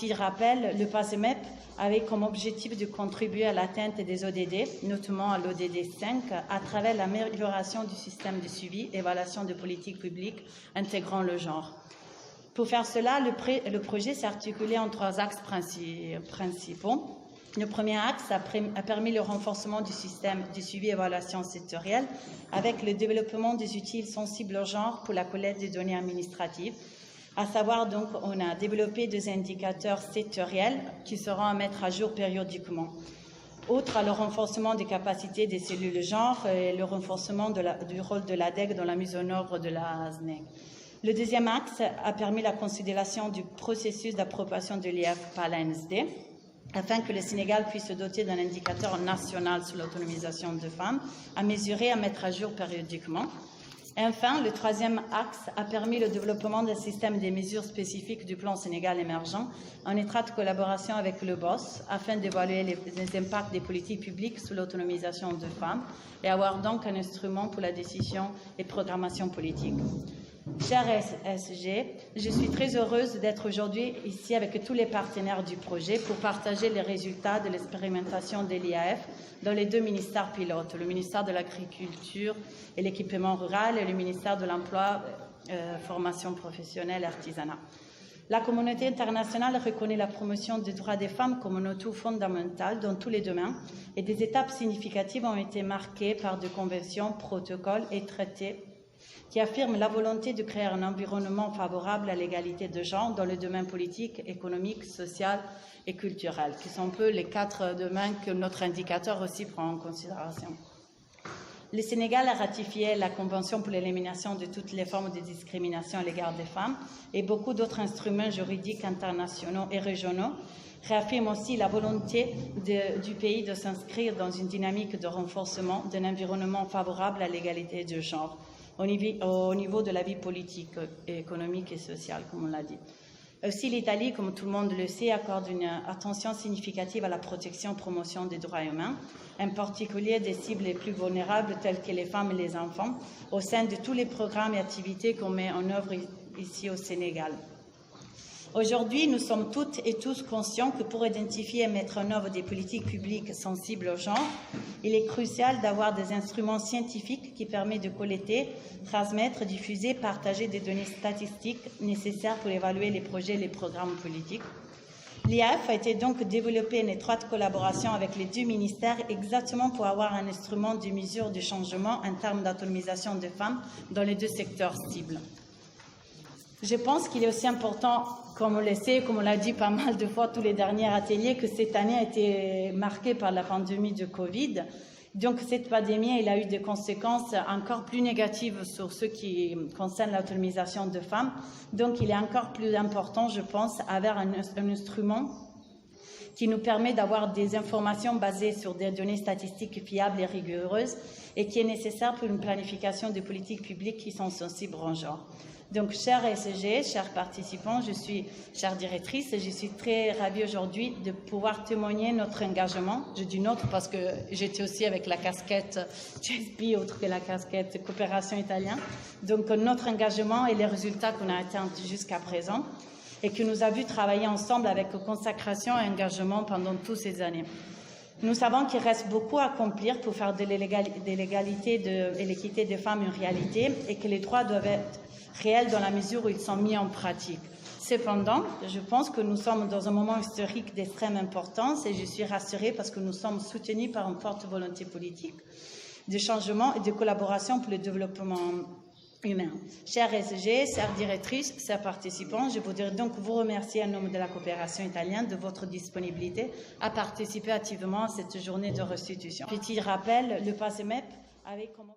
petit rappel, le PASEMEP avait comme objectif de contribuer à l'atteinte des ODD, notamment à l'ODD 5, à travers l'amélioration du système de suivi et évaluation de politiques publiques intégrant le genre. Pour faire cela, le projet s'est articulé en 3 axes principaux. Le premier axe a permis le renforcement du système de suivi et évaluation sectorielle avec le développement des outils sensibles au genre pour la collecte des données administratives. À savoir, donc, on a développé des indicateurs sectoriels qui seront à mettre à jour périodiquement. Outre le renforcement des capacités des cellules genre et le renforcement du rôle de l'ADEC dans la mise en œuvre de la SNEC. Le deuxième axe a permis la considération du processus d'appropriation de l'IF par l'ANSD, afin que le Sénégal puisse se doter d'un indicateur national sur l'autonomisation de femmes, à mesurer et à mettre à jour périodiquement. Et enfin, le troisième axe a permis le développement d'un système des mesures spécifiques du plan Sénégal émergent en étroite collaboration avec le BOSS afin d'évaluer les impacts des politiques publiques sur l'autonomisation de femmes et avoir donc un instrument pour la décision et programmation politique. Cher SG, je suis très heureuse d'être aujourd'hui ici avec tous les partenaires du projet pour partager les résultats de l'expérimentation de l'IAF dans les 2 ministères pilotes, le ministère de l'Agriculture et l'Équipement rural et le ministère de l'Emploi, Formation professionnelle et Artisanat. La communauté internationale reconnaît la promotion des droits des femmes comme un atout fondamental dans tous les domaines et des étapes significatives ont été marquées par des conventions, protocoles et traités qui affirme la volonté de créer un environnement favorable à l'égalité de genre dans le domaine politique, économique, social et culturel, qui sont un peu les 4 domaines que notre indicateur aussi prend en considération. Le Sénégal a ratifié la Convention pour l'élimination de toutes les formes de discrimination à l'égard des femmes et beaucoup d'autres instruments juridiques internationaux et régionaux réaffirment aussi la volonté du pays de s'inscrire dans une dynamique de renforcement d'un environnement favorable à l'égalité de genre au niveau de la vie politique, économique et sociale, comme on l'a dit. Aussi, l'Italie, comme tout le monde le sait, accorde une attention significative à la protection et promotion des droits humains, en particulier des cibles les plus vulnérables telles que les femmes et les enfants, au sein de tous les programmes et activités qu'on met en œuvre ici au Sénégal. Aujourd'hui, nous sommes toutes et tous conscients que pour identifier et mettre en œuvre des politiques publiques sensibles au genre, il est crucial d'avoir des instruments scientifiques qui permettent de collecter, transmettre, diffuser, partager des données statistiques nécessaires pour évaluer les projets et les programmes politiques. L'IAF a été donc développé en étroite collaboration avec les 2 ministères exactement pour avoir un instrument de mesure de changement en termes d'autonomisation des femmes dans les 2 secteurs cibles. Je pense qu'il est aussi important, comme on le sait, comme on l'a dit pas mal de fois tous les derniers ateliers, que cette année a été marquée par la pandémie de Covid. Donc cette pandémie, elle a eu des conséquences encore plus négatives sur ce qui concerne l'autonomisation de femmes. Donc il est encore plus important, je pense, d'avoir un instrument qui nous permet d'avoir des informations basées sur des données statistiques fiables et rigoureuses et qui est nécessaire pour une planification de politiques publiques qui sont sensibles au genre. Donc, chers SG, chers participants, chère directrice, je suis très ravie aujourd'hui de pouvoir témoigner notre engagement. Je dis notre parce que j'étais aussi avec la casquette GSP, autre que la casquette coopération italienne. Donc, notre engagement et les résultats qu'on a atteints jusqu'à présent et que nous avons vu travailler ensemble avec consécration et engagement pendant toutes ces années. Nous savons qu'il reste beaucoup à accomplir pour faire de l'égalité et l'équité des femmes une réalité et que les droits doivent être réels dans la mesure où ils sont mis en pratique. Cependant, je pense que nous sommes dans un moment historique d'extrême importance et je suis rassurée parce que nous sommes soutenus par une forte volonté politique de changement et de collaboration pour le développement humain. Chers SG, chères directrices, chers participants, je voudrais donc vous remercier en nom de la coopération italienne de votre disponibilité à participer activement à cette journée de restitution. Petit rappel, le PASEMEP avait comme